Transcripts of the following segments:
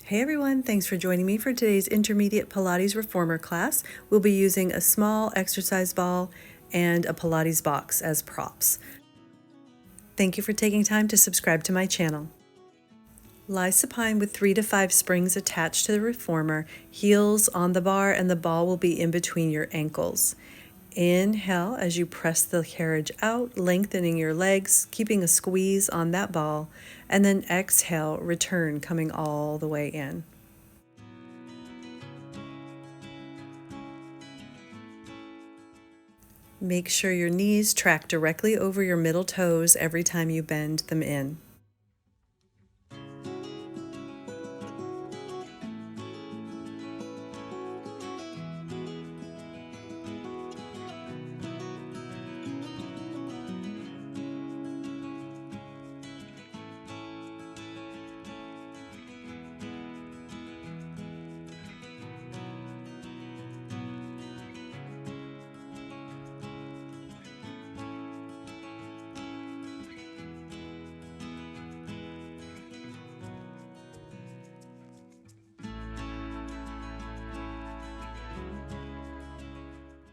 Hey everyone, thanks for joining me for today's Intermediate Pilates Reformer class. We'll be using a small exercise ball and a Pilates box as props. Thank you for taking time to subscribe to my channel. Lie supine with 3 to 5 springs attached to the reformer, heels on the bar, and the ball will be in between your ankles. Inhale as you press the carriage out, lengthening your legs, keeping a squeeze on that ball, and then exhale, return, coming all the way in. Make sure your knees track directly over your middle toes every time you bend them in.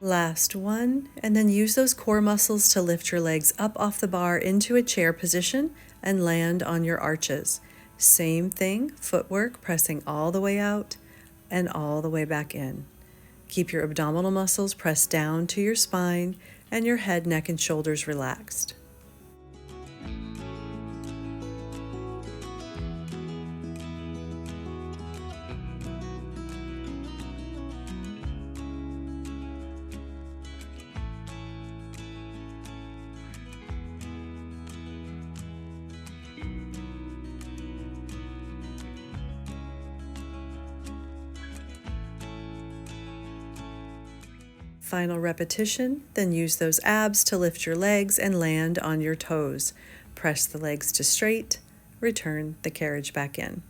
Last one, and then use those core muscles to lift your legs up off the bar into a chair position and land on your arches. Same thing, footwork, pressing all the way out and all the way back in. Keep your abdominal muscles pressed down to your spine and your head, neck, and shoulders relaxed. Final repetition, then use those abs to lift your legs and land on your toes. Press the legs to straight, return the carriage back in.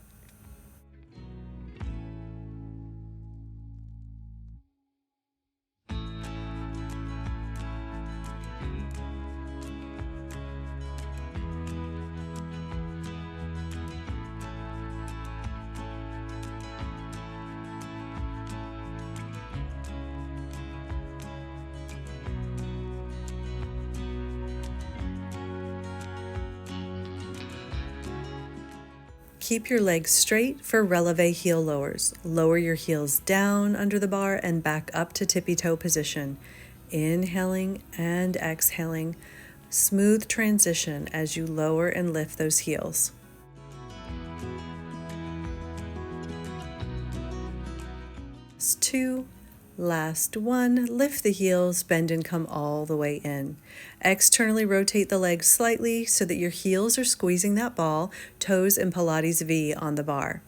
Keep your legs straight for relevé heel lowers. Lower your heels down under the bar and back up to tippy toe position. Inhaling and exhaling. Smooth transition as you lower and lift those heels. Last two. Last one, lift the heels, bend and come all the way in. Externally rotate the legs slightly so that your heels are squeezing that ball, toes in Pilates V on the bar.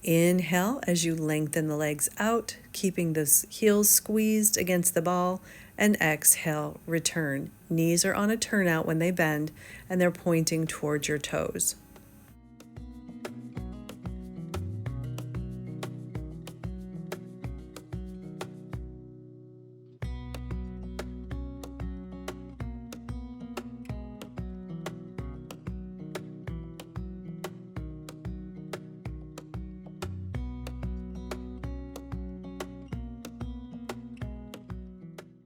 Inhale as you lengthen the legs out, keeping those heels squeezed against the ball, and exhale, return. Knees are on a turnout when they bend, and they're pointing towards your toes.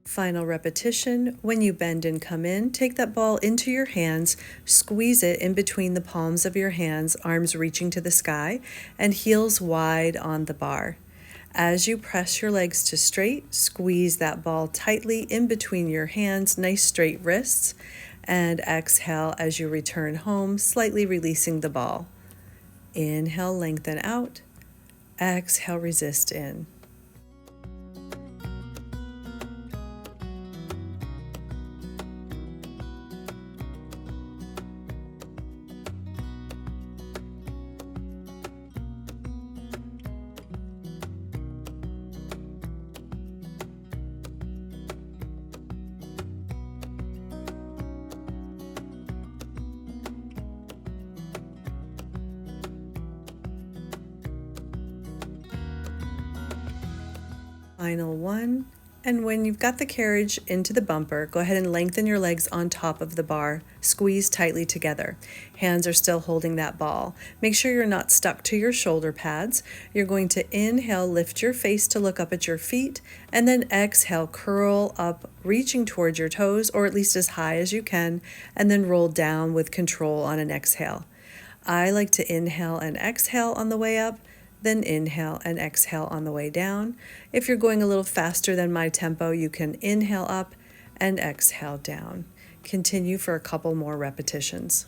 Final repetition, when you bend and come in, take that ball into your hands, squeeze it in between the palms of your hands, arms reaching to the sky, and heels wide on the bar. As you press your legs to straight, squeeze that ball tightly in between your hands, nice straight wrists, and exhale as you return home, slightly releasing the ball. Inhale, lengthen out, exhale, resist in. Final one, And when you've got the carriage into the bumper, go ahead and lengthen your legs on top of the bar. Squeeze tightly together. Hands are still holding that ball. Make sure you're not stuck to your shoulder pads. You're going to inhale, lift your face to look up at your feet, and then exhale, curl up, reaching towards your toes, or at least as high as you can, and then roll down with control on an exhale. I like to inhale and exhale on the way up, then inhale and exhale on the way down. If you're going a little faster than my tempo, you can inhale up and exhale down. Continue for a couple more repetitions.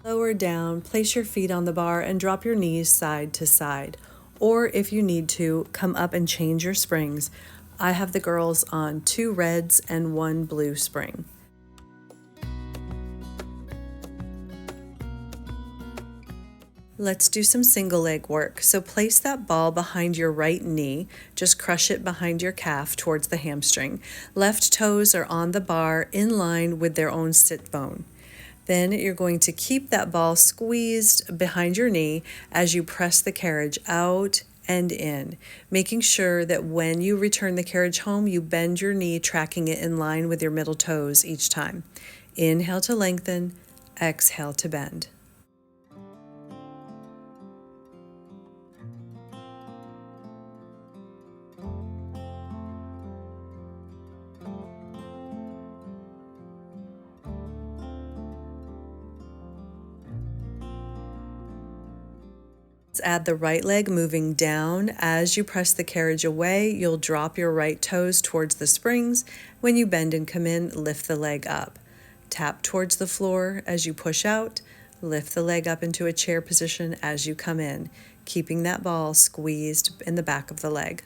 Lower down, place your feet on the bar and drop your knees side to side. Or if you need to, come up and change your springs. I have the girls on 2 reds and 1 blue spring. Let's do some single leg work. So place that ball behind your right knee. Just crush it behind your calf towards the hamstring. Left toes are on the bar in line with their own sit bone. Then you're going to keep that ball squeezed behind your knee as you press the carriage out and in, making sure that when you return the carriage home, you bend your knee, tracking it in line with your middle toes each time. Inhale to lengthen, exhale to bend. Add the right leg moving down. As you press the carriage away, you'll drop your right toes towards the springs. When you bend and come in, lift the leg up. Tap towards the floor as you push out. Lift the leg up into a chair position as you come in, keeping that ball squeezed in the back of the leg.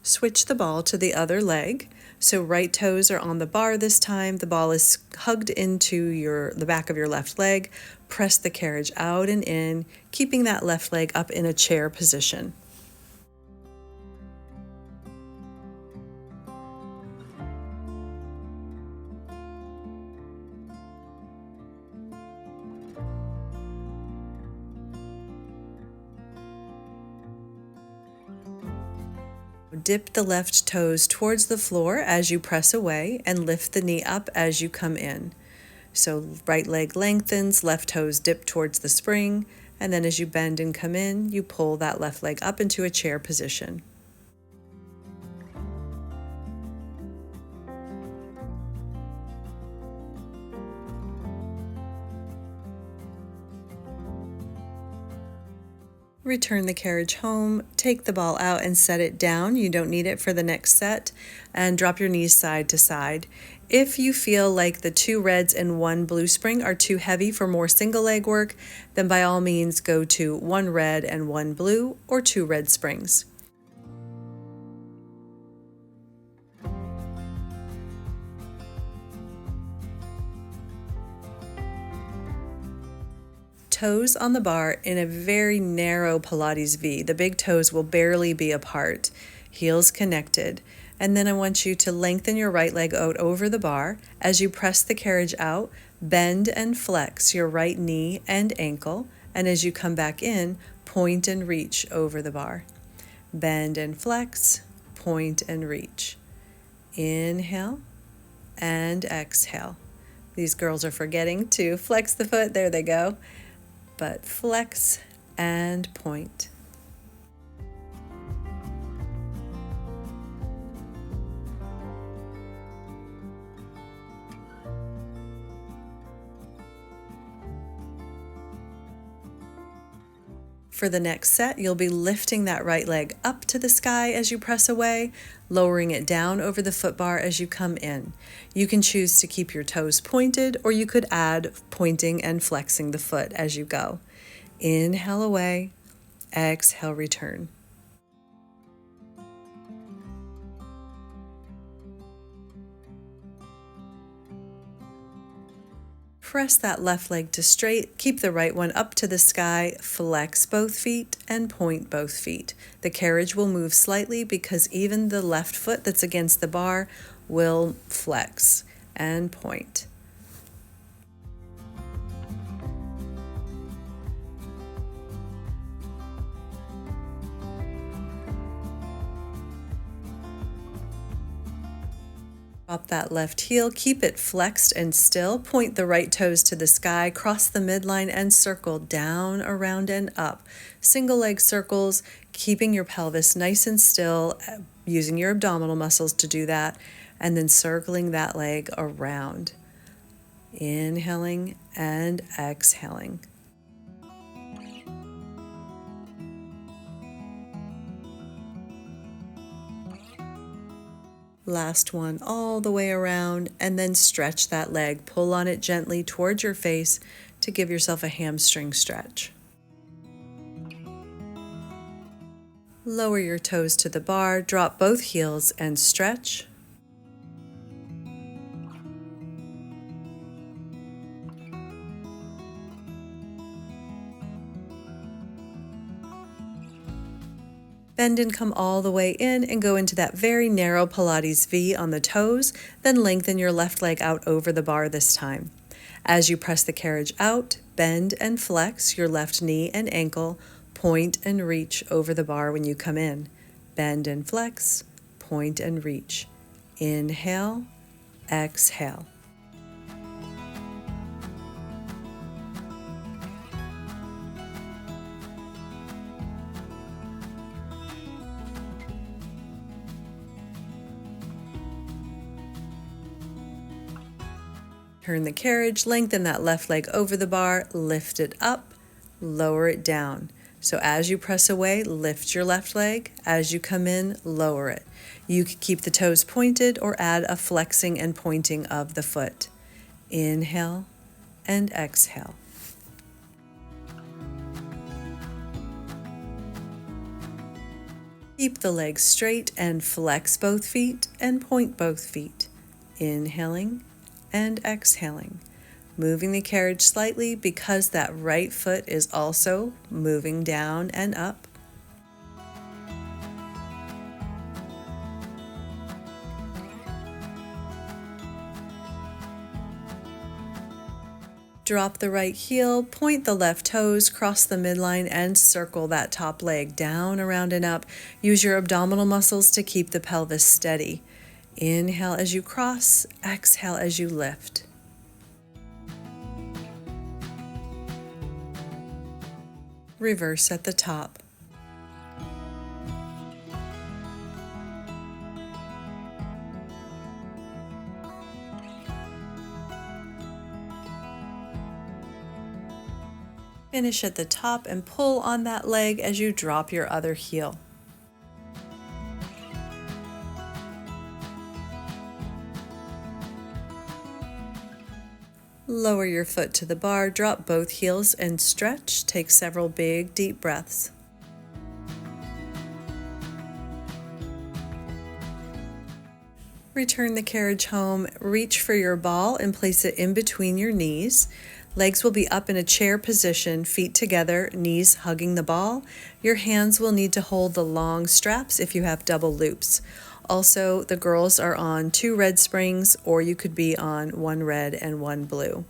Switch the ball to the other leg. So right toes are on the bar this time. The ball is hugged into the back of your left leg. Press the carriage out and in, keeping that left leg up in a chair position. Dip the left toes towards the floor as you press away and lift the knee up as you come in. So right leg lengthens, left toes dip towards the spring, and then as you bend and come in, you pull that left leg up into a chair position. Return the carriage home, take the ball out and set it down. You don't need it for the next set, and drop your knees side to side. If you feel like the 2 reds and 1 blue spring are too heavy for more single leg work, then by all means go to 1 red and 1 blue or 2 red springs. Toes on the bar in a very narrow Pilates V. The big toes will barely be apart, heels connected. And then I want you to lengthen your right leg out over the bar. As you press the carriage out, bend and flex your right knee and ankle. And as you come back in, point and reach over the bar. Bend and flex, point and reach. Inhale and exhale. These girls are forgetting to flex the foot. There they go. But flex and point. For the next set, you'll be lifting that right leg up to the sky as you press away, lowering it down over the foot bar as you come in. You can choose to keep your toes pointed, or you could add pointing and flexing the foot as you go. Inhale away, exhale, return. Press that left leg to straight, keep the right one up to the sky, flex both feet, and point both feet. The carriage will move slightly because even the left foot that's against the bar will flex and point. Drop that left heel, keep it flexed and still, point the right toes to the sky, cross the midline and circle down, around and up. Single leg circles, keeping your pelvis nice and still, using your abdominal muscles to do that, and then circling that leg around. Inhaling and exhaling. Last one all the way around, and then stretch that leg. Pull on it gently towards your face to give yourself a hamstring stretch. Lower your toes to the bar, drop both heels and stretch. Bend and come all the way in and go into that very narrow Pilates V on the toes, then lengthen your left leg out over the bar this time. As you press the carriage out, bend and flex your left knee and ankle, point and reach over the bar when you come in. Bend and flex, point and reach. Inhale, exhale. Turn the carriage, lengthen that left leg over the bar, lift it up, lower it down. So as you press away, lift your left leg. As you come in, lower it. You can keep the toes pointed or add a flexing and pointing of the foot. Inhale and exhale. Keep the legs straight and flex both feet and point both feet. Inhaling and exhaling, moving the carriage slightly because that right foot is also moving down and up. Drop the right heel, point the left toes, cross the midline, and circle that top leg down, around, and up. Use your abdominal muscles to keep the pelvis steady. Inhale as you cross, exhale as you lift. Reverse at the top. Finish at the top and pull on that leg as you drop your other heel. Lower your foot to the bar, drop both heels and stretch. Take several big, deep breaths. Return the carriage home, reach for your ball and place it in between your knees. Legs will be up in a chair position, feet together, knees hugging the ball. Your hands will need to hold the long straps if you have double loops. Also, the girls are on 2 red springs, or you could be on 1 red and 1 blue.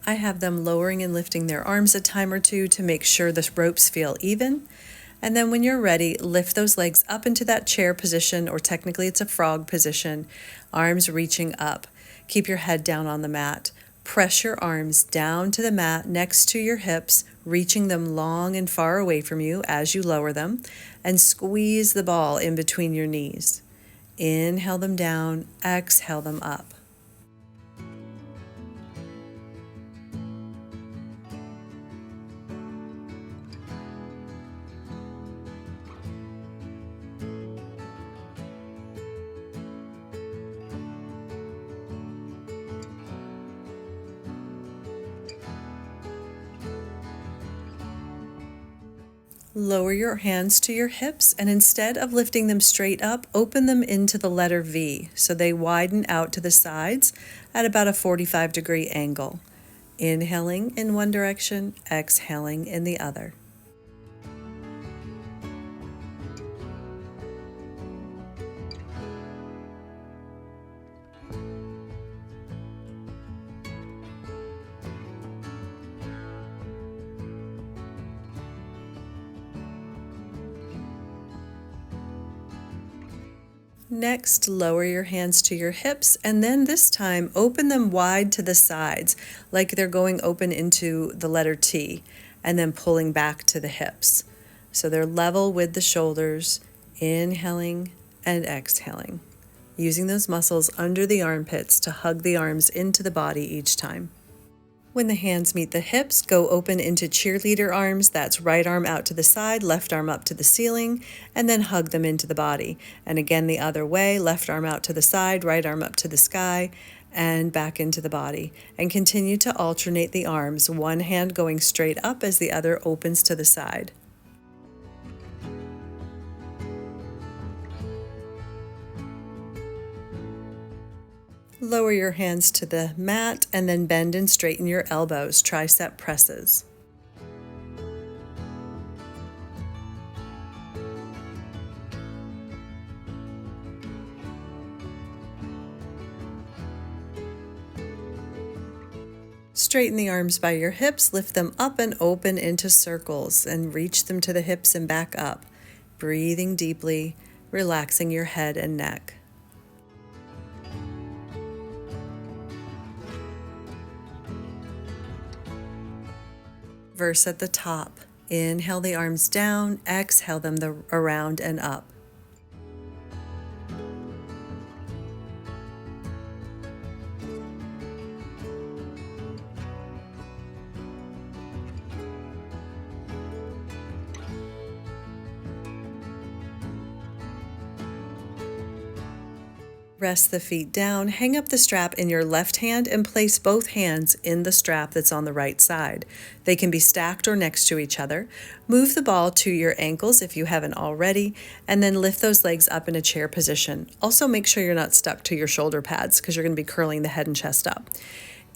I have them lowering and lifting their arms a time or two to make sure the ropes feel even. And then when you're ready, lift those legs up into that chair position, or technically it's a frog position, arms reaching up. Keep your head down on the mat. Press your arms down to the mat next to your hips, reaching them long and far away from you as you lower them, and squeeze the ball in between your knees. Inhale them down, exhale them up. Lower your hands to your hips, and instead of lifting them straight up, open them into the letter V so they widen out to the sides at about a 45-degree angle. Inhaling in one direction, exhaling in the other. Next, lower your hands to your hips, and then this time open them wide to the sides, like they're going open into the letter T, and then pulling back to the hips. So they're level with the shoulders, inhaling and exhaling, using those muscles under the armpits to hug the arms into the body each time. When the hands meet the hips, go open into cheerleader arms. That's right arm out to the side, left arm up to the ceiling, and then hug them into the body. And again, the other way, left arm out to the side, right arm up to the sky, and back into the body. And continue to alternate the arms, one hand going straight up as the other opens to the side. Lower your hands to the mat and then bend and straighten your elbows, tricep presses. Straighten the arms by your hips, lift them up and open into circles, and reach them to the hips and back up. Breathing deeply, relaxing your head and neck. Verse at the top. Inhale the arms down, exhale them around and up. Rest the feet down, hang up the strap in your left hand and place both hands in the strap that's on the right side. They can be stacked or next to each other. Move the ball to your ankles if you haven't already, and then lift those legs up in a chair position. Also make sure you're not stuck to your shoulder pads because you're going to be curling the head and chest up.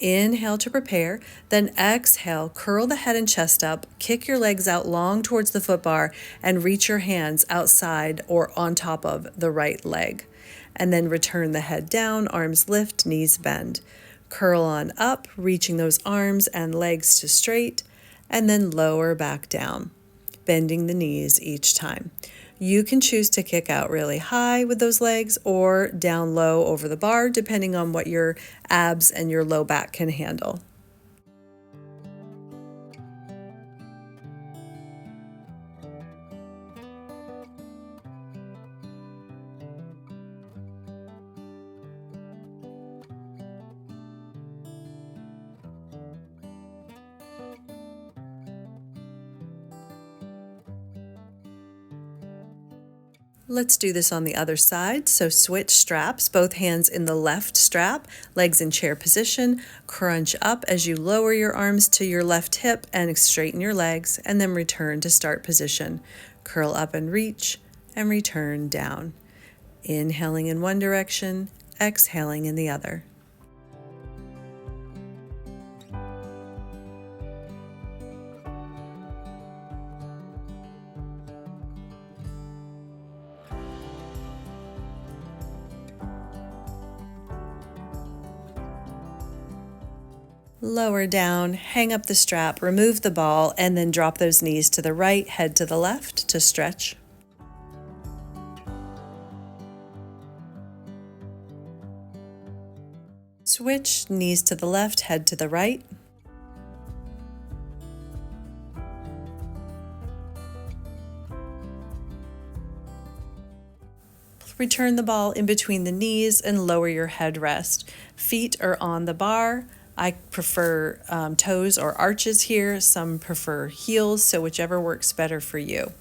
Inhale to prepare, then exhale, curl the head and chest up, kick your legs out long towards the foot bar, and reach your hands outside or on top of the right leg. And then return the head down, arms lift, knees bend. Curl on up, reaching those arms and legs to straight, and then lower back down, bending the knees each time. You can choose to kick out really high with those legs or down low over the bar, depending on what your abs and your low back can handle. Let's do this on the other side. So switch straps, both hands in the left strap, legs in chair position, crunch up as you lower your arms to your left hip and straighten your legs, and then return to start position. Curl up and return down. Inhaling in one direction, exhaling in the other. Lower down, hang up the strap, remove the ball, and then drop those knees to the right, head to the left to stretch. Switch, knees to the left, head to the right. Return the ball in between the knees and lower your headrest. Feet are on the bar. I prefer toes or arches here. Some prefer heels, so whichever works better for you.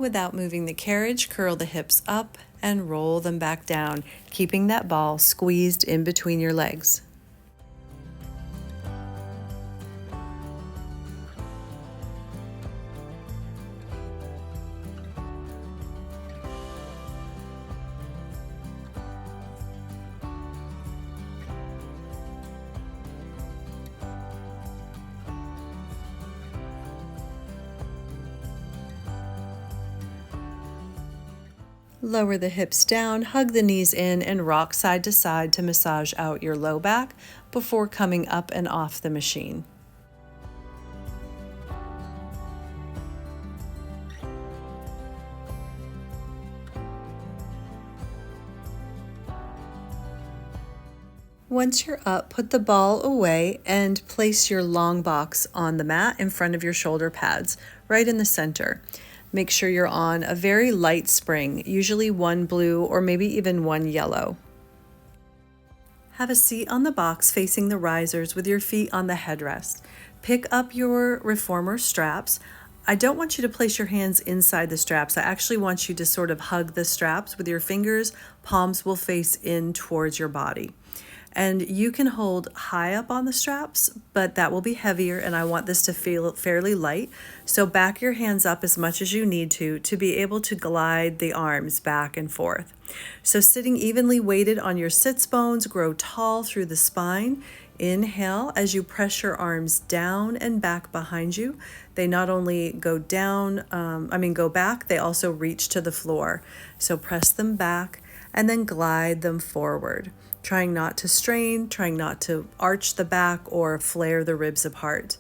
Without moving the carriage, curl the hips up and roll them back down, keeping that ball squeezed in between your legs. Lower the hips down, hug the knees in, and rock side to side to massage out your low back before coming up and off the machine. Once you're up, put the ball away and place your long box on the mat in front of your shoulder pads, right in the center. Make sure you're on a very light spring, usually one blue or maybe even one yellow. Have a seat on the box facing the risers with your feet on the headrest. Pick up your reformer straps. I don't want you to place your hands inside the straps. I actually want you to sort of hug the straps with your fingers. Palms will face in towards your body. And you can hold high up on the straps, but that will be heavier, and I want this to feel fairly light. So back your hands up as much as you need to be able to glide the arms back and forth. So sitting evenly weighted on your sits bones, grow tall through the spine. Inhale as you press your arms down and back behind you. They not only go go back, they also reach to the floor. So press them back and then glide them forward. Trying not to strain, trying not to arch the back or flare the ribs apart.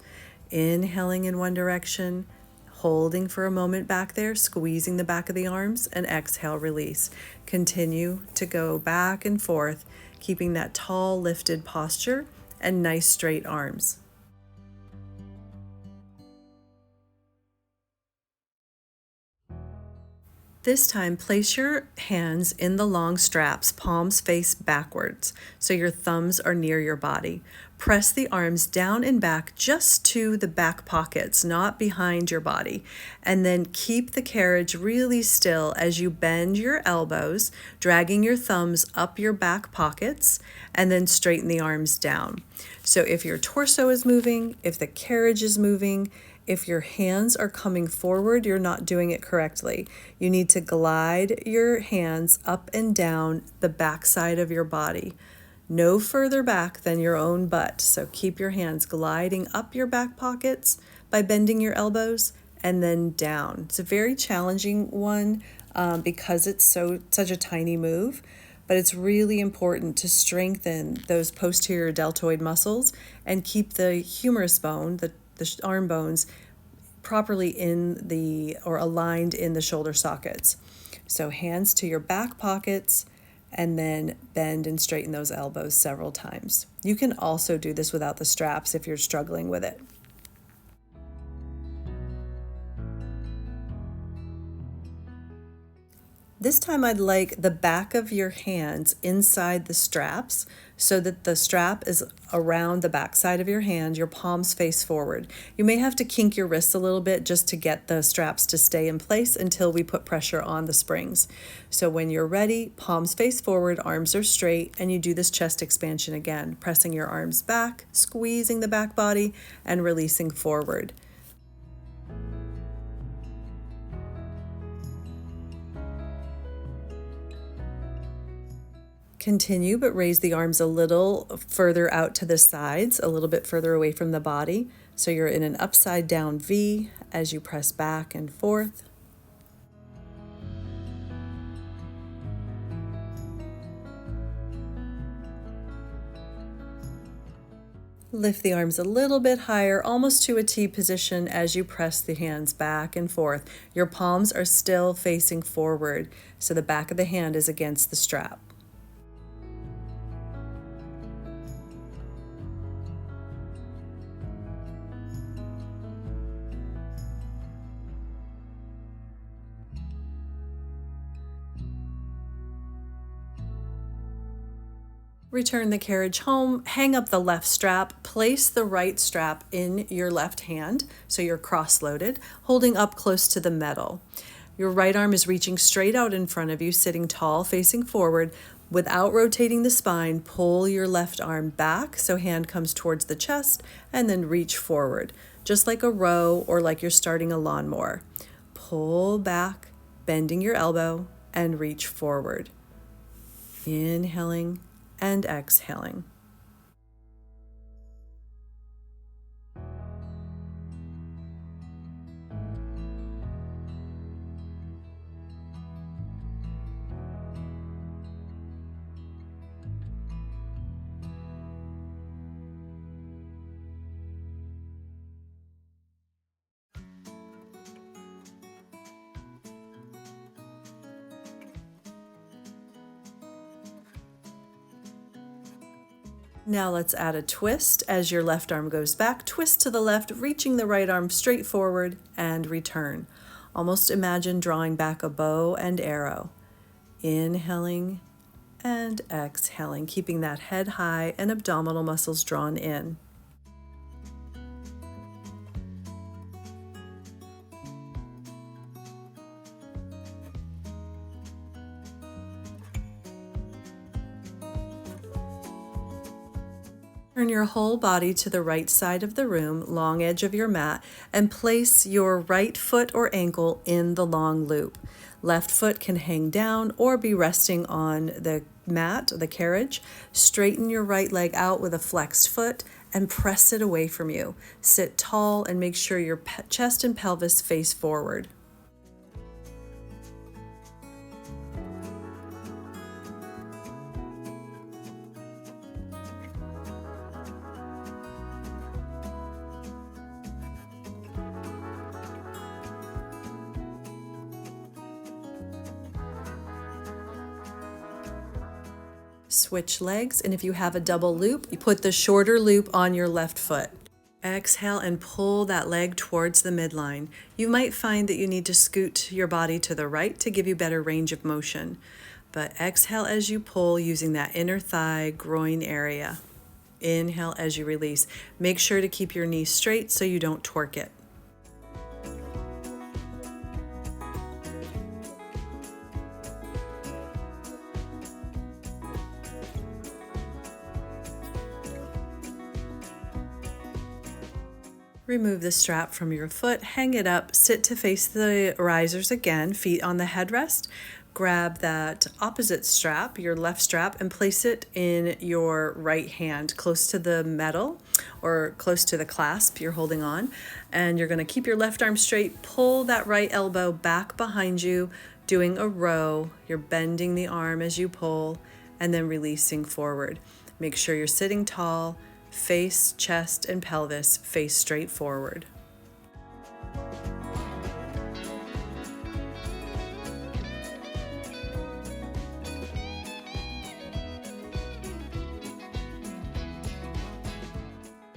Inhaling in one direction, holding for a moment back there, squeezing the back of the arms, and exhale, release. Continue to go back and forth, keeping that tall, lifted posture and nice straight arms. This time, place your hands in the long straps, palms face backwards, so your thumbs are near your body. Press the arms down and back just to the back pockets, not behind your body. And then keep the carriage really still as you bend your elbows, dragging your thumbs up your back pockets, and then straighten the arms down. So if your torso is moving, if the carriage is moving, if your hands are coming forward, you're not doing it correctly. You need to glide your hands up and down the back side of your body. No further back than your own butt. So keep your hands gliding up your back pockets by bending your elbows and then down. It's a very challenging one because it's such a tiny move, but it's really important to strengthen those posterior deltoid muscles and keep the humerus bone, the arm bones, properly aligned in the shoulder sockets. So hands to your back pockets and then bend and straighten those elbows several times. You can also do this without the straps if you're struggling with it. This time I'd like the back of your hands inside the straps so that the strap is around the back side of your hand, your palms face forward. You may have to kink your wrists a little bit just to get the straps to stay in place until we put pressure on the springs. So when you're ready, palms face forward, arms are straight, and you do this chest expansion again, pressing your arms back, squeezing the back body, and releasing forward. Continue, but raise the arms a little further out to the sides, a little bit further away from the body. So you're in an upside down V as you press back and forth. Lift the arms a little bit higher, almost to a T position as you press the hands back and forth. Your palms are still facing forward, so the back of the hand is against the strap. Return the carriage home, hang up the left strap, place the right strap in your left hand, so you're cross-loaded, holding up close to the metal. Your right arm is reaching straight out in front of you, sitting tall, facing forward. Without rotating the spine, pull your left arm back so hand comes towards the chest, and then reach forward, just like a row or like you're starting a lawnmower. Pull back, bending your elbow, and reach forward. Inhaling and exhaling. Now let's add a twist. As your left arm goes back, twist to the left, reaching the right arm straight forward, and return. Almost imagine drawing back a bow and arrow. Inhaling and exhaling, keeping that head high and abdominal muscles drawn in. Turn your whole body to the right side of the room, long edge of your mat, and place your right foot or ankle in the long loop. Left foot can hang down or be resting on the mat, the carriage. Straighten your right leg out with a flexed foot and press it away from you. Sit tall and make sure your chest and pelvis face forward. Switch legs, and if you have a double loop, you put the shorter loop on your left foot. Exhale and pull that leg towards the midline. You might find that you need to scoot your body to the right to give you better range of motion. But exhale as you pull, using that inner thigh, groin area. Inhale as you release. Make sure to keep your knees straight so you don't torque it. Remove the strap from your foot, hang it up, sit to face the risers again, feet on the headrest. Grab that opposite strap, your left strap, and place it in your right hand, close to the metal or close to the clasp you're holding on. And you're going to keep your left arm straight, pull that right elbow back behind you, doing a row. You're bending the arm as you pull and then releasing forward. Make sure you're sitting tall. Face, chest, and pelvis face straight forward.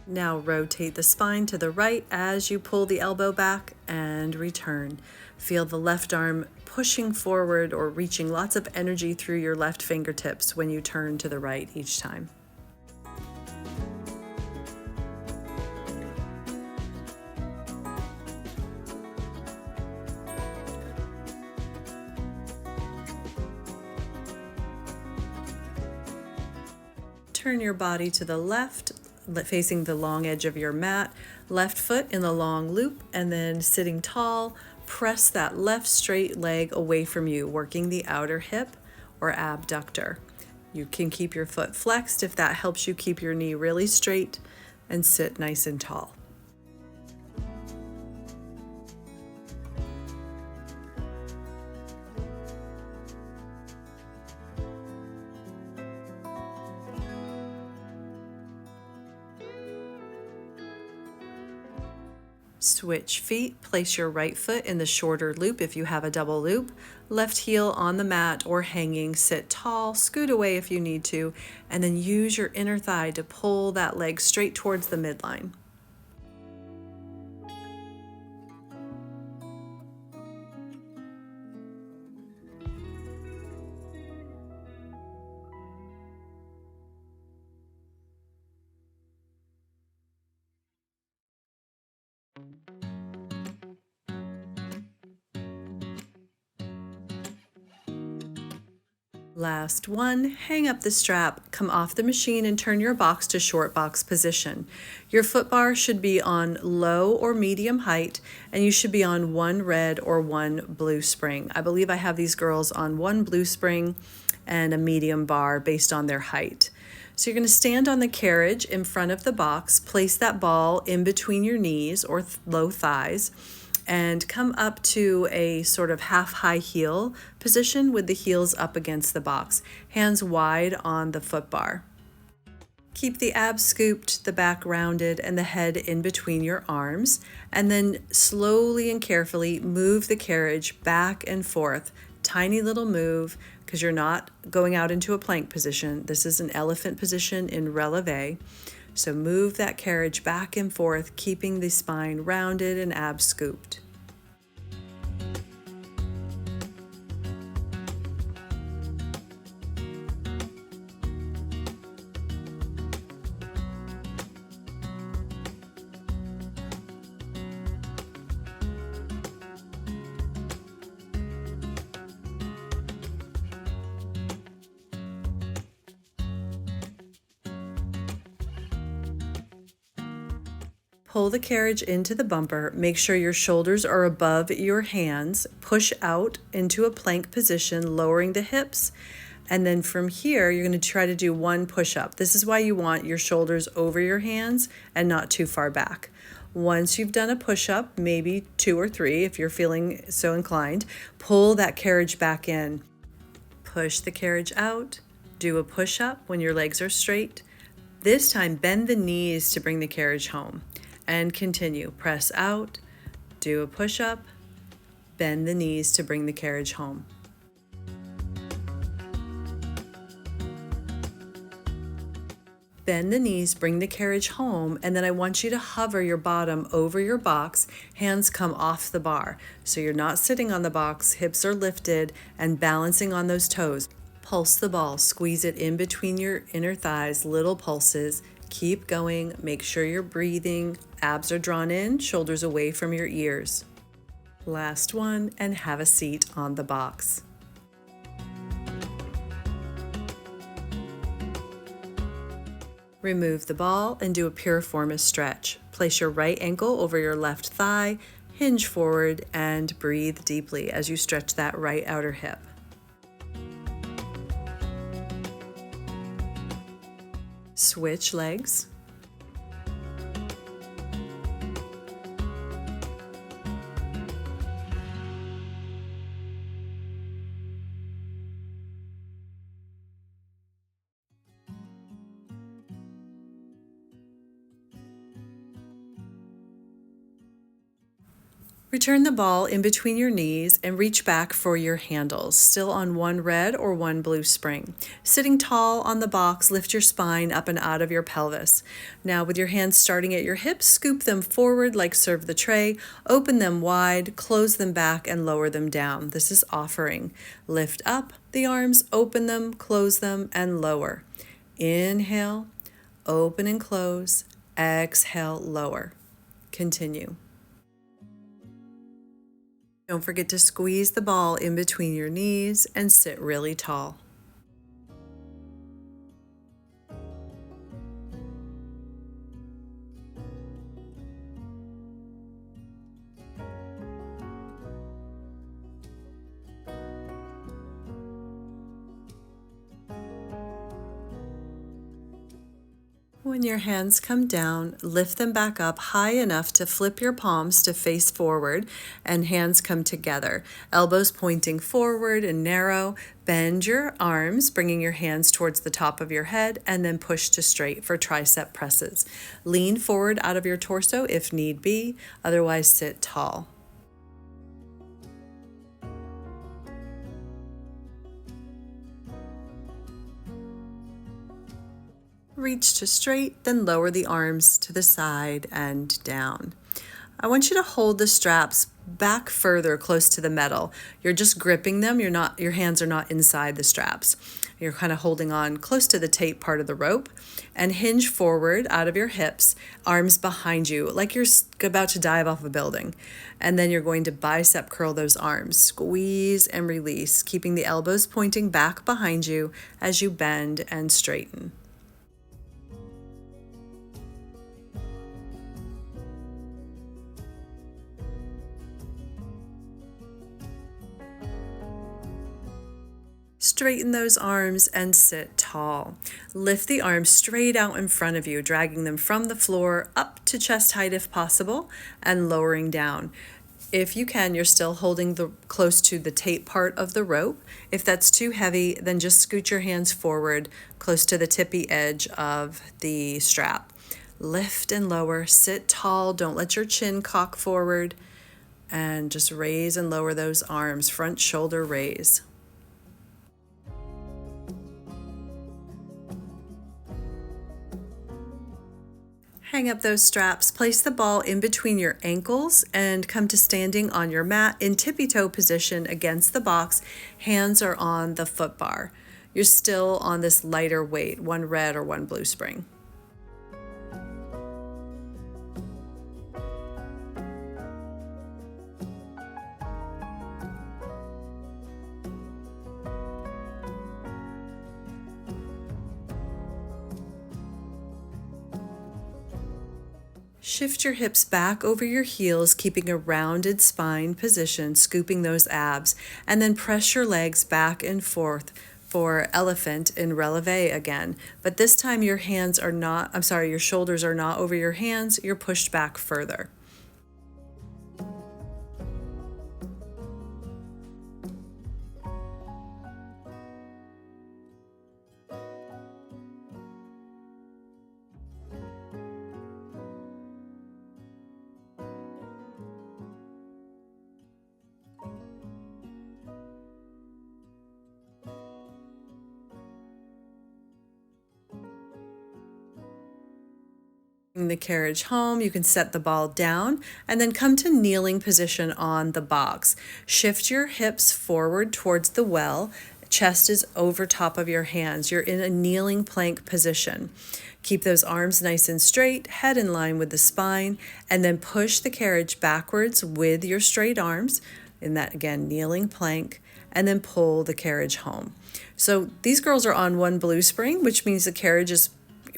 Now rotate the spine to the right as you pull the elbow back and return. Feel the left arm pushing forward or reaching lots of energy through your left fingertips when you turn to the right each time. Turn your body to the left, facing the long edge of your mat, left foot in the long loop, and then sitting tall, press that left straight leg away from you, working the outer hip or abductor. You can keep your foot flexed if that helps you keep your knee really straight and sit nice and tall. Switch feet, place your right foot in the shorter loop if you have a double loop, left heel on the mat or hanging, sit tall, scoot away if you need to, and then use your inner thigh to pull that leg straight towards the midline. Last one, hang up the strap, come off the machine and turn your box to short box position. Your foot bar should be on low or medium height, and you should be on one red or one blue spring. I believe I have these girls on one blue spring and a medium bar based on their height. So you're going to stand on the carriage in front of the box, place that ball in between your knees or low thighs, and come up to a sort of half high heel position with the heels up against the box, hands wide on the foot bar. Keep the abs scooped, the back rounded, and the head in between your arms, and then slowly and carefully move the carriage back and forth. Tiny little move, because you're not going out into a plank position. This is an elephant position in relevé. So move that carriage back and forth, keeping the spine rounded and abs scooped. Pull the carriage into the bumper, make sure your shoulders are above your hands, push out into a plank position, lowering the hips, and then from here you're going to try to do one push-up. This is why you want your shoulders over your hands and not too far back. Once you've done a push-up, maybe 2 or 3 if you're feeling so inclined, pull that carriage back in. Push the carriage out, do a push-up when your legs are straight. This time bend the knees to bring the carriage home. And continue. Press out, do a push-up, bend the knees to bring the carriage home. Bend the knees, bring the carriage home, and then I want you to hover your bottom over your box, hands come off the bar. So you're not sitting on the box, hips are lifted, and balancing on those toes. Pulse the ball, squeeze it in between your inner thighs, little pulses. Keep going, make sure you're breathing, abs are drawn in, shoulders away from your ears. Last one, and have a seat on the box. Remove the ball and do a piriformis stretch. Place your right ankle over your left thigh, hinge forward, and breathe deeply as you stretch that right outer hip. Switch legs. Return the ball in between your knees and reach back for your handles, still on one red or one blue spring. Sitting tall on the box, lift your spine up and out of your pelvis. Now with your hands starting at your hips, scoop them forward like serve the tray, open them wide, close them back and lower them down. This is offering. Lift up the arms, open them, close them, and lower. Inhale, open and close, exhale, lower. Continue. Don't forget to squeeze the ball in between your knees and sit really tall. When your hands come down, lift them back up high enough to flip your palms to face forward and hands come together. Elbows pointing forward and narrow. Bend your arms, bringing your hands towards the top of your head, and then push to straight for tricep presses. Lean forward out of your torso if need be, otherwise sit tall. Reach to straight, then lower the arms to the side and down. I want you to hold the straps back further close to the metal. You're just gripping them. Your hands are not inside the straps. You're kind of holding on close to the tape part of the rope, and hinge forward out of your hips, arms behind you, like you're about to dive off a building. And then you're going to bicep curl those arms, squeeze and release, keeping the elbows pointing back behind you as you bend and straighten. Straighten those arms and sit tall. Lift the arms straight out in front of you, dragging them from the floor up to chest height if possible, and lowering down. If you can, you're still holding close to the tape part of the rope. If that's too heavy, then just scoot your hands forward close to the tippy edge of the strap. Lift and lower, sit tall, don't let your chin cock forward, and just raise and lower those arms, front shoulder raise. Hang up those straps, place the ball in between your ankles, and come to standing on your mat in tippy toe position against the box. Hands are on the foot bar. You're still on this lighter weight, one red or one blue spring. Shift your hips back over your heels, keeping a rounded spine position, scooping those abs, and then press your legs back and forth for elephant in relevé again. But this time your shoulders are not over your hands, you're pushed back further. The carriage home, you can set the ball down and then come to kneeling position on the box. Shift your hips forward towards the well. Chest is over top of your hands. You're in a kneeling plank position. Keep those arms nice and straight, head in line with the spine, and then push the carriage backwards with your straight arms in that, again, kneeling plank, and then pull the carriage home. So these girls are on one blue spring, which means the carriage is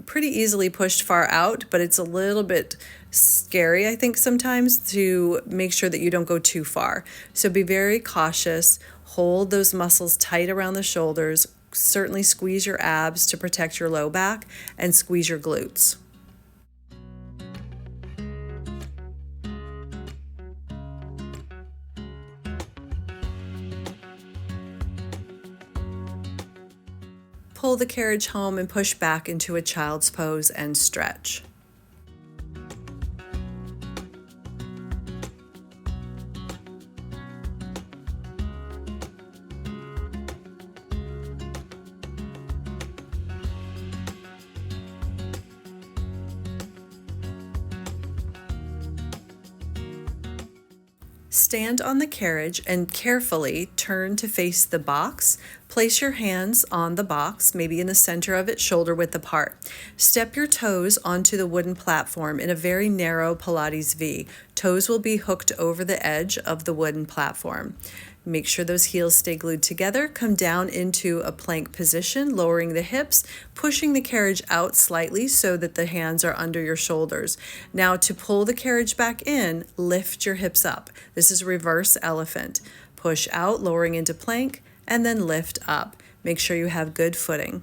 pretty easily pushed far out, but it's a little bit scary, I think, sometimes to make sure that you don't go too far. So be very cautious, hold those muscles tight around the shoulders, certainly squeeze your abs to protect your low back, and squeeze your glutes. Pull the carriage home and push back into a child's pose and stretch. Stand on the carriage and carefully turn to face the box. Place your hands on the box, maybe in the center of it, shoulder width apart. Step your toes onto the wooden platform in a very narrow Pilates V. Toes will be hooked over the edge of the wooden platform. Make sure those heels stay glued together. Come down into a plank position, lowering the hips, pushing the carriage out slightly so that the hands are under your shoulders. Now to pull the carriage back in, lift your hips up. This is reverse elephant. Push out, lowering into plank, and then lift up. Make sure you have good footing.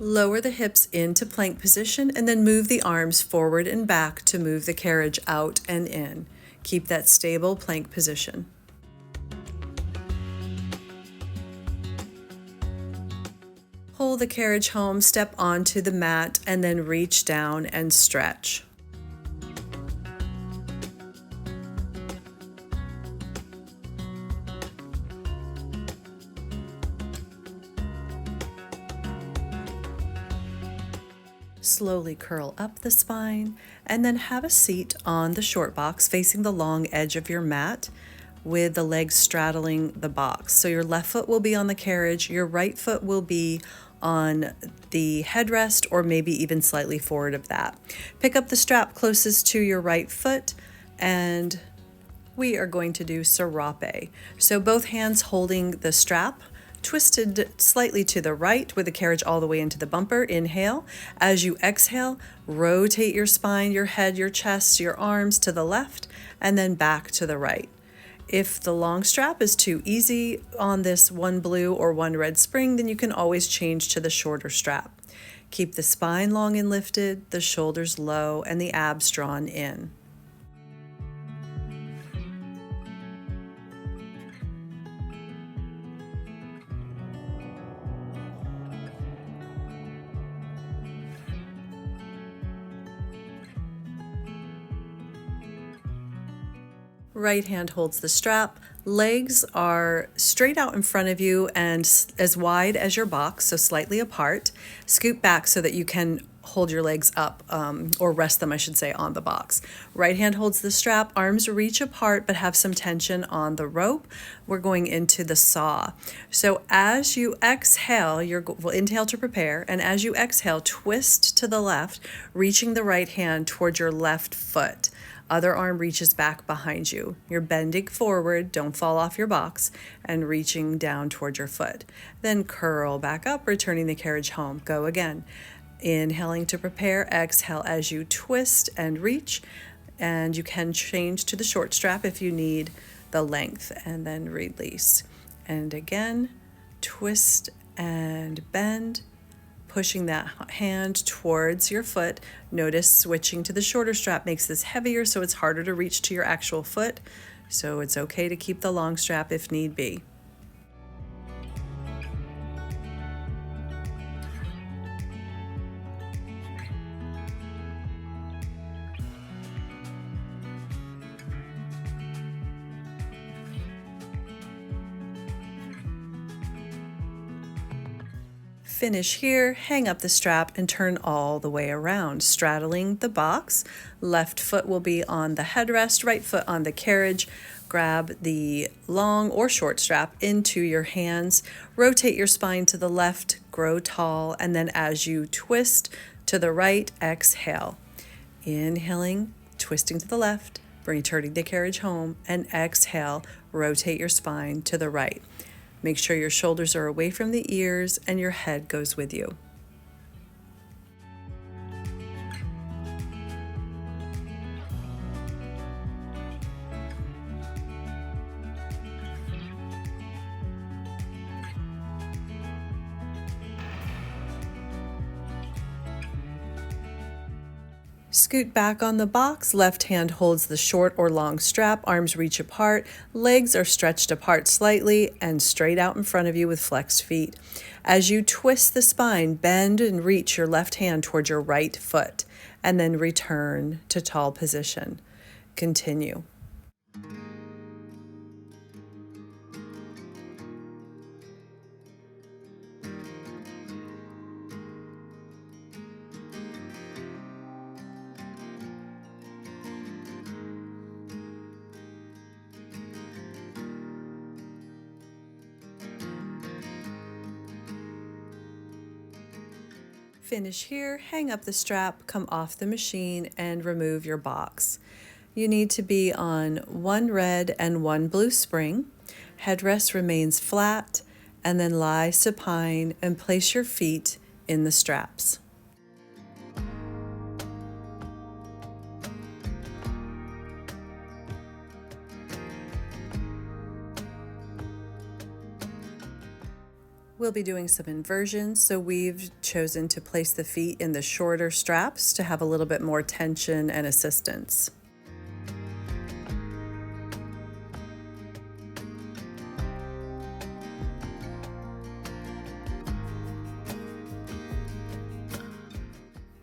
Lower the hips into plank position and then move the arms forward and back to move the carriage out and in. Keep that stable plank position. Pull the carriage home, step onto the mat, and then reach down and stretch. Slowly curl up the spine and then have a seat on the short box facing the long edge of your mat with the legs straddling the box. So your left foot will be on the carriage, your right foot will be on the headrest or maybe even slightly forward of that. Pick up the strap closest to your right foot and we are going to do serape. So both hands holding the strap, twisted slightly to the right with the carriage all the way into the bumper. Inhale. As you exhale, rotate your spine, your head, your chest, your arms to the left and then back to the right. If the long strap is too easy on this one blue or one red spring, then you can always change to the shorter strap. Keep the spine long and lifted, the shoulders low, and the abs drawn in. Right hand holds the strap. Legs are straight out in front of you and as wide as your box, so slightly apart. Scoot back so that you can hold your legs up, or rest them, I should say, on the box. Right hand holds the strap, arms reach apart but have some tension on the rope. We're going into the saw. So as you exhale, we'll inhale to prepare, and as you exhale, twist to the left, reaching the right hand towards your left foot. Other arm reaches back behind you. You're bending forward, don't fall off your box, and reaching down towards your foot. Then curl back up, returning the carriage home. Go again. Inhaling to prepare, exhale as you twist and reach, and you can change to the short strap if you need the length, and then release. And again, twist and bend, pushing that hand towards your foot. Notice switching to the shorter strap makes this heavier, so it's harder to reach to your actual foot. So it's okay to keep the long strap if need be. Finish here, hang up the strap and turn all the way around, straddling the box. Left foot will be on the headrest, right foot on the carriage. Grab the long or short strap into your hands, rotate your spine to the left, grow tall, and then as you twist to the right, exhale. Inhaling, twisting to the left, returning the carriage home, and exhale, rotate your spine to the right. Make sure your shoulders are away from the ears and your head goes with you. Scoot back on the box, left hand holds the short or long strap, arms reach apart, legs are stretched apart slightly and straight out in front of you with flexed feet. As you twist the spine, bend and reach your left hand towards your right foot, and then return to tall position. Continue. Finish here, hang up the strap, come off the machine, and remove your box. You need to be on one red and one blue spring. Headrest remains flat, and then lie supine and place your feet in the straps. We'll be doing some inversions, so we've chosen to place the feet in the shorter straps to have a little bit more tension and assistance.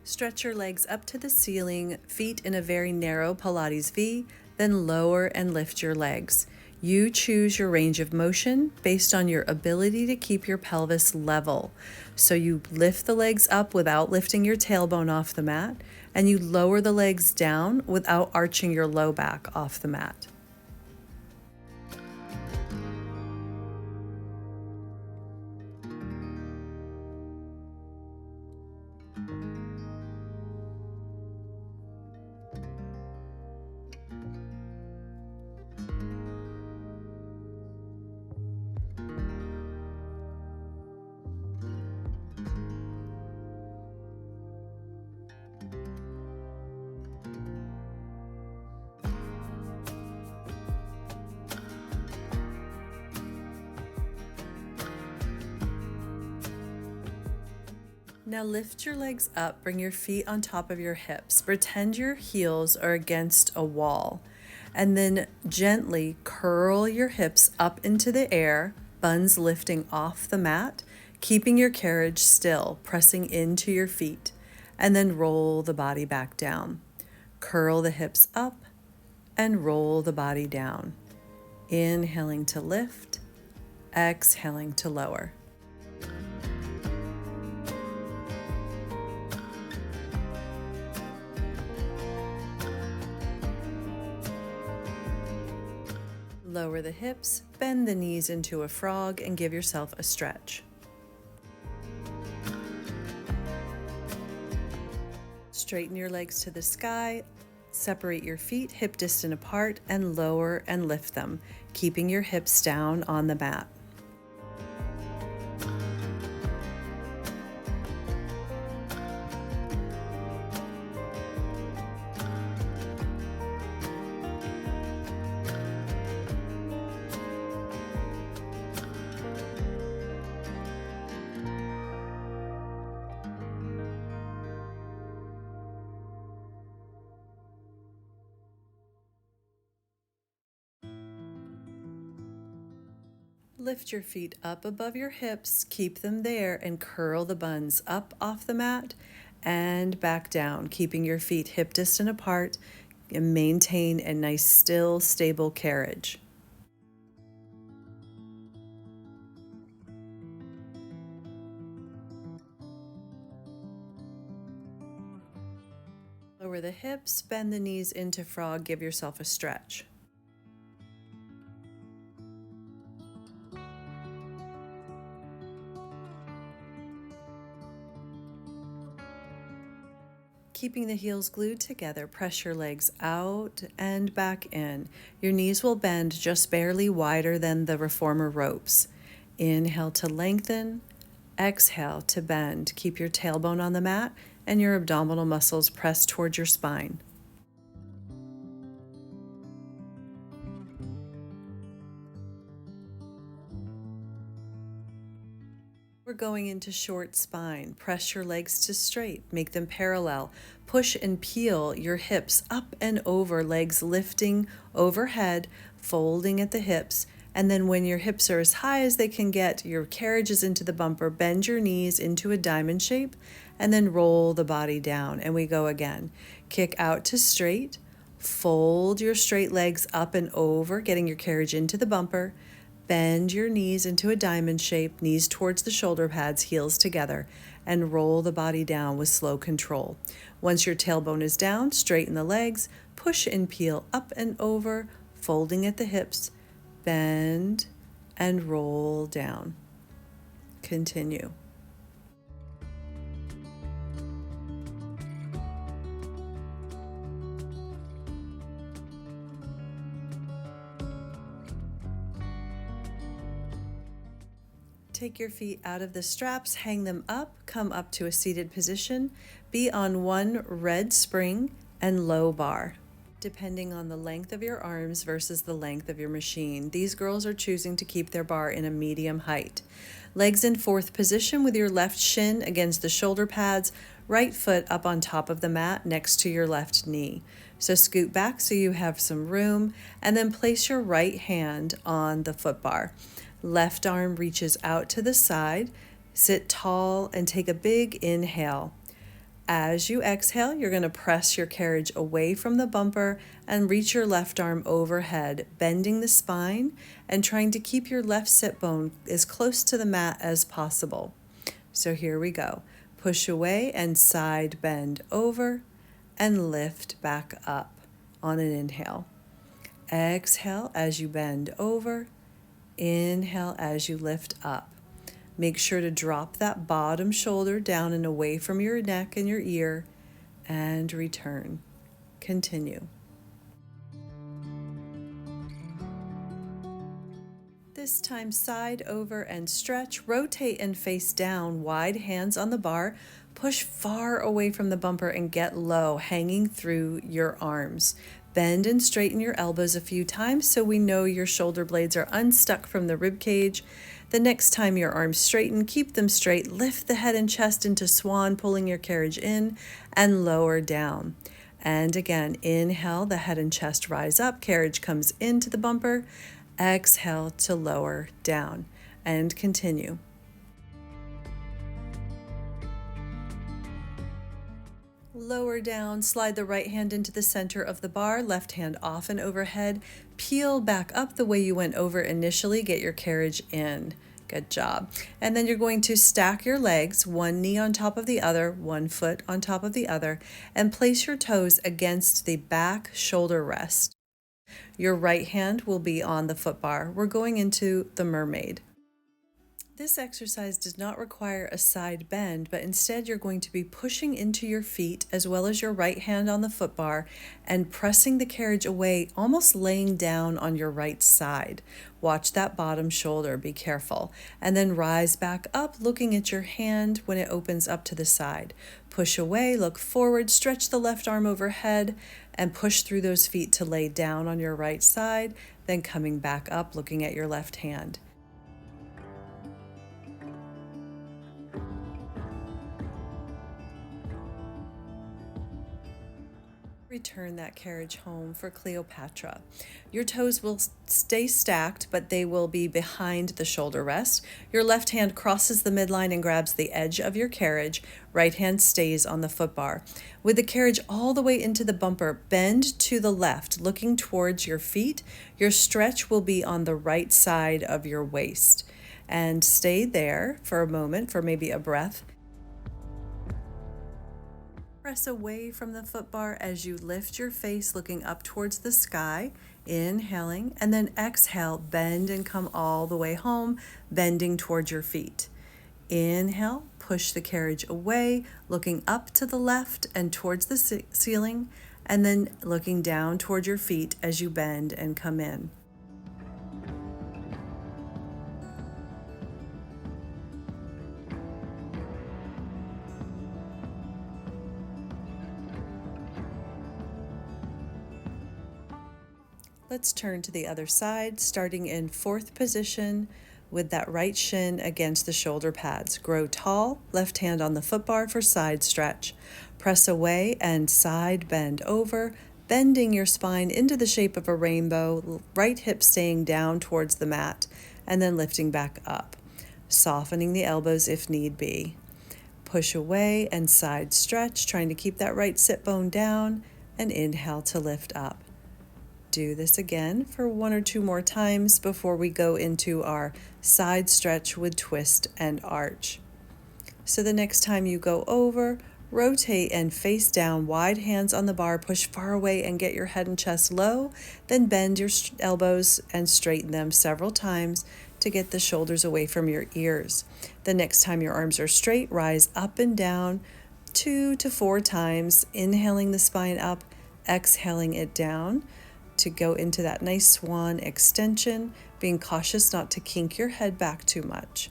Stretch your legs up to the ceiling, feet in a very narrow Pilates V, then lower and lift your legs. You choose your range of motion based on your ability to keep your pelvis level. So you lift the legs up without lifting your tailbone off the mat, and you lower the legs down without arching your low back off the mat. Now lift your legs up, bring your feet on top of your hips. Pretend your heels are against a wall. And then gently curl your hips up into the air, buns lifting off the mat, keeping your carriage still, pressing into your feet. And then roll the body back down. Curl the hips up and roll the body down. Inhaling to lift, exhaling to lower. Lower the hips, bend the knees into a frog, and give yourself a stretch. Straighten your legs to the sky, separate your feet hip distant apart, and lower and lift them, keeping your hips down on the mat. Lift your feet up above your hips, keep them there, and curl the buns up off the mat and back down, keeping your feet hip distant apart, and maintain a nice, still, stable carriage. Lower the hips, bend the knees into frog, give yourself a stretch. Keeping the heels glued together, press your legs out and back in. Your knees will bend just barely wider than the reformer ropes. Inhale to lengthen, exhale to bend. Keep your tailbone on the mat and your abdominal muscles pressed towards your spine. We're going into short spine. Press your legs to straight, make them parallel. Push and peel your hips up and over, legs lifting overhead, folding at the hips. And then when your hips are as high as they can get, your carriage is into the bumper, bend your knees into a diamond shape, and then roll the body down. And we go again. Kick out to straight, fold your straight legs up and over, getting your carriage into the bumper. Bend your knees into a diamond shape, knees towards the shoulder pads, heels together, and roll the body down with slow control. Once your tailbone is down, straighten the legs, push and peel up and over, folding at the hips, bend, and roll down. Continue. Take your feet out of the straps, hang them up, come up to a seated position, be on one red spring and low bar, depending on the length of your arms versus the length of your machine. These girls are choosing to keep their bar in a medium height. Legs in fourth position with your left shin against the shoulder pads, right foot up on top of the mat next to your left knee. So scoot back so you have some room, and then place your right hand on the foot bar. Left arm reaches out to the side, sit tall and take a big inhale. As you exhale, you're going to press your carriage away from the bumper and reach your left arm overhead, bending the spine and trying to keep your left sit bone as close to the mat as possible. So here we go. Push away and side bend over and lift back up on an inhale. Exhale as you bend over. Inhale as you lift up. Make sure to drop that bottom shoulder down and away from your neck and your ear and return. Continue. This time side over and stretch, rotate and face down, wide hands on the bar, push far away from the bumper and get low, hanging through your arms. Bend and straighten your elbows a few times so we know your shoulder blades are unstuck from the rib cage. The next time your arms straighten, keep them straight, lift the head and chest into swan, pulling your carriage in and lower down. And again, inhale, the head and chest rise up, carriage comes into the bumper. Exhale to lower down and continue. Lower down, slide the right hand into the center of the bar, left hand off and overhead. Peel back up the way you went over initially, get your carriage in. Good job. And then you're going to stack your legs, one knee on top of the other, one foot on top of the other, and place your toes against the back shoulder rest. Your right hand will be on the foot bar. We're going into the Mermaid. This exercise does not require a side bend, but instead you're going to be pushing into your feet as well as your right hand on the foot bar and pressing the carriage away, almost laying down on your right side. Watch that bottom shoulder, be careful. And then rise back up, looking at your hand when it opens up to the side. Push away, look forward, stretch the left arm overhead, and push through those feet to lay down on your right side, then coming back up, looking at your left hand. Return that carriage home for Cleopatra. Your toes will stay stacked, but they will be behind the shoulder rest. Your left hand crosses the midline and grabs the edge of your carriage. Right hand stays on the foot bar. With the carriage all the way into the bumper, bend to the left, looking towards your feet. Your stretch will be on the right side of your waist. And stay there for a moment, for maybe a breath. Press away from the foot bar as you lift your face, looking up towards the sky, inhaling, and then exhale, bend and come all the way home, bending towards your feet. Inhale, push the carriage away, looking up to the left and towards the ceiling, and then looking down toward your feet as you bend and come in. Let's turn to the other side, starting in fourth position with that right shin against the shoulder pads. Grow tall, left hand on the foot bar for side stretch. Press away and side bend over, bending your spine into the shape of a rainbow, right hip staying down towards the mat, and then lifting back up, softening the elbows if need be. Push away and side stretch, trying to keep that right sit bone down, and inhale to lift up. Do this again for one or two more times before we go into our side stretch with twist and arch. So the next time you go over, rotate and face down, wide hands on the bar, push far away and get your head and chest low, then bend your elbows and straighten them several times to get the shoulders away from your ears. The next time your arms are straight, rise up and down 2 to 4 times, inhaling the spine up, exhaling it down, to go into that nice swan extension, being cautious not to kink your head back too much.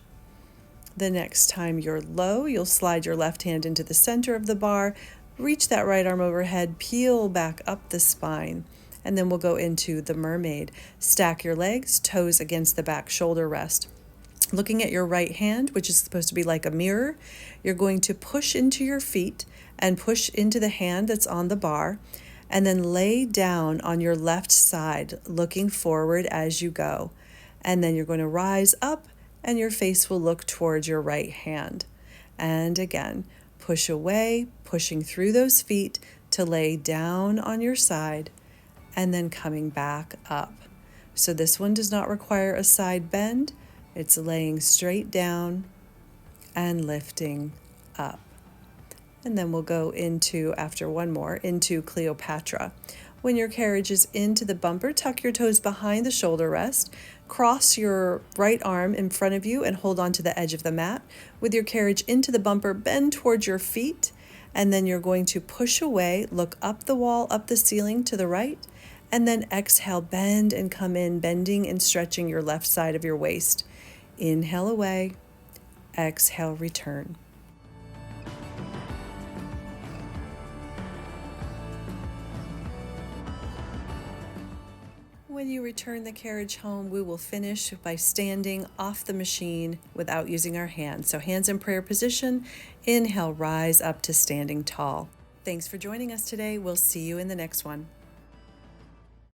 The next time you're low, you'll slide your left hand into the center of the bar, reach that right arm overhead, peel back up the spine, and then we'll go into the Mermaid. Stack your legs, toes against the back shoulder rest. Looking at your right hand, which is supposed to be like a mirror, you're going to push into your feet and push into the hand that's on the bar, and then lay down on your left side, looking forward as you go. And then you're going to rise up and your face will look towards your right hand. And again, push away, pushing through those feet to lay down on your side, and then coming back up. So this one does not require a side bend. It's laying straight down and lifting up. And then we'll go into, after one more, into Cleopatra. When your carriage is into the bumper, tuck your toes behind the shoulder rest. Cross your right arm in front of you and hold on to the edge of the mat. With your carriage into the bumper, bend towards your feet, and then you're going to push away, look up the wall, up the ceiling to the right, and then exhale, bend and come in, bending and stretching your left side of your waist. Inhale away, exhale, return. When you return the carriage home, we will finish by standing off the machine without using our hands. So hands in prayer position, inhale, rise up to standing tall. Thanks for joining us today. We'll see you in the next one.